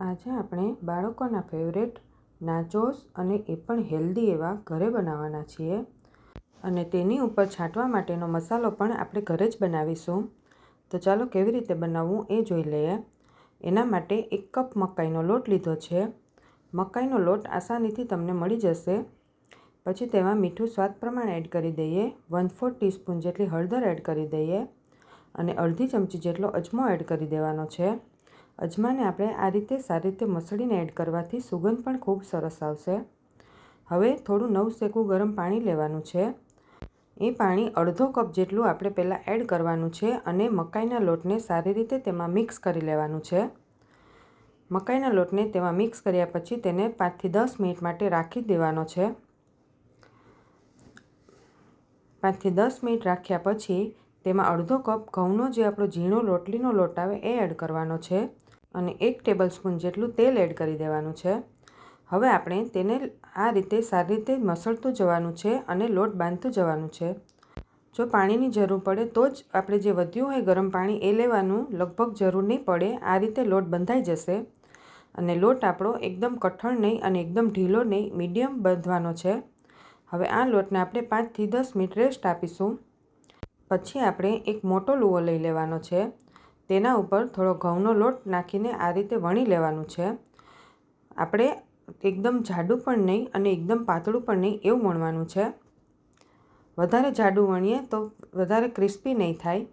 આજે આપણે બાળકોના ફેવરેટ નાચોસ અને એ પણ હેલ્ધી એવા ઘરે બનાવવાના છીએ અને તેની ઉપર છાંટવા માટેનો મસાલો પણ આપણે ઘરે જ બનાવીશું. તો ચાલો કેવી રીતે બનાવવું એ જોઈ લઈએ. એના માટે 1 કપ મકાઈનો લોટ લીધો છે. મકાઈનો લોટ આસાનીથી તમને મળી જશે. પછી તેમાં મીઠું સ્વાદ પ્રમાણે એડ કરી દઈએ, 1/4 ટીસ્પૂન જેટલી હળદર એડ કરી દઈએ અને અડધી ચમચી જેટલો અજમો એડ કરી દેવાનો છે. અજમાને આપણે આ રીતે સારી રીતે મસળીને એડ કરવાથી સુગંધ પણ ખૂબ સરસ આવશે. હવે થોડું નવસેકું ગરમ પાણી લેવાનું છે. એ પાણી અડધો કપ જેટલું આપણે પહેલાં એડ કરવાનું છે અને મકાઈના લોટને સારી રીતે તેમાં મિક્સ કરી લેવાનું છે. મકાઈના લોટને તેમાં મિક્સ કર્યા પછી તેને 5 થી 10 મિનિટ માટે રાખી દેવાનો છે. 5 થી 10 મિનિટ રાખ્યા પછી તેમાં અડધો કપ ઘઉંનો જે આપણો ઝીણો રોટલીનો લોટ આવે એ એડ કરવાનો છે અને 1 ટેબલસ્પૂન જેટલું તેલ એડ કરી દેવાનું છે. હવે આપણે તેને આ રીતે સારી રીતે મસળતું જવાનું છે અને લોટ બાંધતું જવાનું છે. જો પાણીની જરૂર પડે તો જ આપણે જે વધ્યું હોય ગરમ પાણી એ લેવાનું, લગભગ જરૂર નહીં પડે. આ રીતે લોટ બંધાઈ જશે અને લોટ આપણો એકદમ કઠણ નહીં અને એકદમ ઢીલો નહીં, મીડિયમ બાંધવાનો છે. હવે આ લોટને આપણે 5 થી 10 મિનિટ રેસ્ટ આપીશું. પછી આપણે એક મોટો લુવો લઈ લેવાનો છે. તેના ઉપર થોડો ઘઉંનો લોટ નાખીને આ રીતે વણી લેવાનું છે. આપણે એકદમ જાડું પણ નહીં અને એકદમ પાતળું પણ નહીં એવું વણવાનું છે. વધારે જાડું વણીએ તો વધારે ક્રિસ્પી નહીં થાય.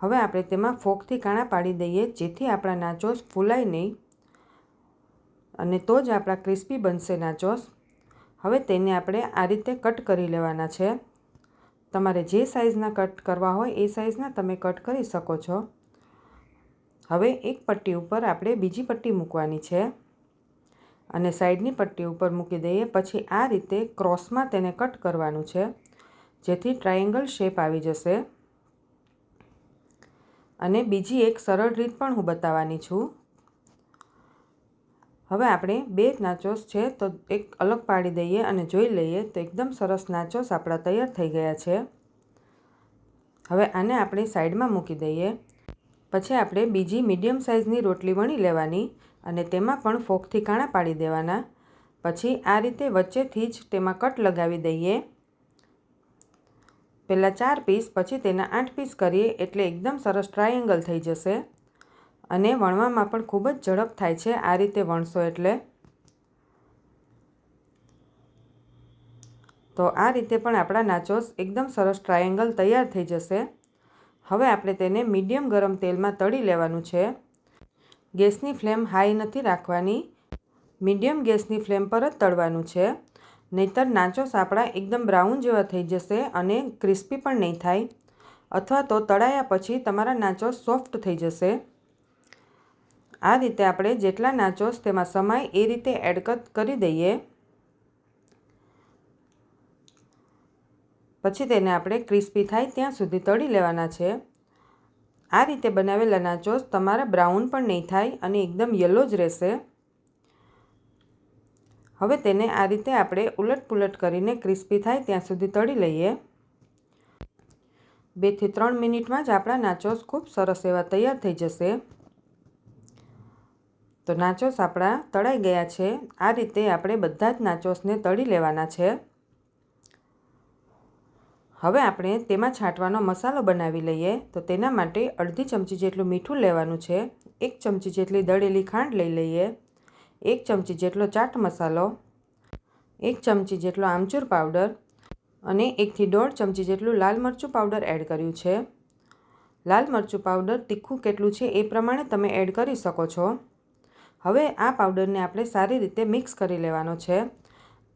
હવે આપણે તેમાં ફોકથી કાણા પાડી દઈએ જેથી આપણા નાચોસ ફૂલાય નહીં અને તો જ આપણા ક્રિસ્પી બનશે નાચોસ. હવે તેને આપણે આ રીતે કટ કરી લેવાના છે. તમારે જે સાઇઝના કટ કરવા હોય એ સાઇઝના તમે કટ કરી શકો છો. હવે એક પટ્ટી ઉપર આપણે બીજી પટ્ટી મૂકવાની છે અને સાઈડની પટ્ટી ઉપર મૂકી દઈએ. પછી આ રીતે ક્રોસમાં તેને કટ કરવાનું છે જેથી ટ્રાયેંગલ શેપ આવી જશે. અને બીજી એક સરળ રીત પણ હું બતાવવાની છું. હવે આપણે 2 નાચોસ છે તો એક અલગ પાડી દઈએ અને જોઈ લઈએ તો એકદમ સરસ નાચોસ આપણા તૈયાર થઈ ગયા છે. હવે આને આપણે સાઈડમાં મૂકી દઈએ. પછી આપણે બીજી મીડિયમ સાઇઝની રોટલી વણી લેવાની અને તેમાં પણ ફોકથી કાણા પાડી દેવાના. પછી આ રીતે વચ્ચેથી જ તેમાં કટ લગાવી દઈએ. પહેલાં 4 પીસ પછી તેના 8 પીસ કરીએ એટલે એકદમ સરસ ટ્રાયેંગલ થઈ જશે અને વણવામાં પણ ખૂબ જ ઝડપ થાય છે આ રીતે વણશો એટલે. તો આ રીતે પણ આપણા નાચોસ એકદમ સરસ ટ્રાયેંગલ તૈયાર થઈ જશે. હવે આપણે તેને મીડિયમ ગરમ તેલમાં તળી લેવાનું છે. ગેસની ફ્લેમ હાઈ નથી રાખવાની, મીડિયમ ગેસની ફ્લેમ પર જ તળવાનું છે. નહીંતર નાચોસ આપણા એકદમ બ્રાઉન જેવા થઈ જશે અને ક્રિસ્પી પણ નહીં થાય, અથવા તો તળાયા પછી તમારા નાચોસ સોફ્ટ થઈ જશે. આ રીતે આપણે જેટલા નાચોસ તેમાં સમાય એ રીતે એડ કરી દઈએ. પછી તેને આપણે ક્રિસ્પી થાય ત્યાં સુધી તળી લેવાના છે. આ રીતે બનાવેલા નાચોસ તમારા બ્રાઉન પણ નહીં થાય અને એકદમ યલો જ રહેશે. હવે તેને આ રીતે આપણે ઉલટપુલટ કરીને ક્રિસ્પી થાય ત્યાં સુધી તળી લઈએ. 2 થી 3 મિનિટમાં જ આપણા નાચોસ ખૂબ સરસ એવા તૈયાર થઈ જશે. તો નાચોસ આપણા તળાઈ ગયા છે. આ રીતે આપણે બધા જ નાચોસને તળી લેવાના છે. હવે આપણે તેમાં છાંટવાનો મસાલો બનાવી લઈએ. તો તેના માટે અડધી ચમચી જેટલું મીઠું લેવાનું છે, 1 ચમચી જેટલી દળેલી ખાંડ લઈ લઈએ, 1 ચમચી જેટલો ચાટ મસાલો, 1 ચમચી જેટલો આમચૂર પાવડર અને 1 થી 1.5 ચમચી જેટલું લાલ મરચું પાવડર એડ કર્યું છે. લાલ મરચું પાવડર તીખું કેટલું છે એ પ્રમાણે તમે એડ કરી શકો છો. હવે આ પાવડરને આપણે સારી રીતે મિક્સ કરી લેવાનો છે.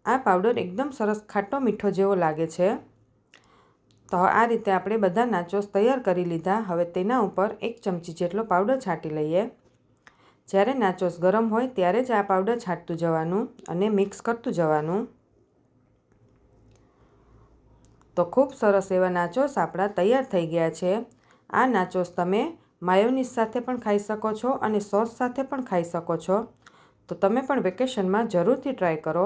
આ પાવડર એકદમ સરસ ખાટો મીઠો જેવો લાગે છે. તો આ રીતે આપણે બધા નાચોસ તૈયાર કરી લીધા. હવે તેના ઉપર 1 ચમચી જેટલો પાવડર છાંટી લઈએ. જ્યારે નાચોસ ગરમ હોય ત્યારે જ આ પાવડર છાંટતું જવાનું અને મિક્સ કરતું જવાનું. તો ખૂબ સરસ એવા નાચોસ આપણા તૈયાર થઈ ગયા છે. આ નાચોસ તમે માયોનીઝ સાથે પણ ખાઈ શકો છો અને સોસ સાથે પણ ખાઈ શકો છો. તો તમે પણ વેકેશનમાં જરૂરથી ટ્રાય કરો.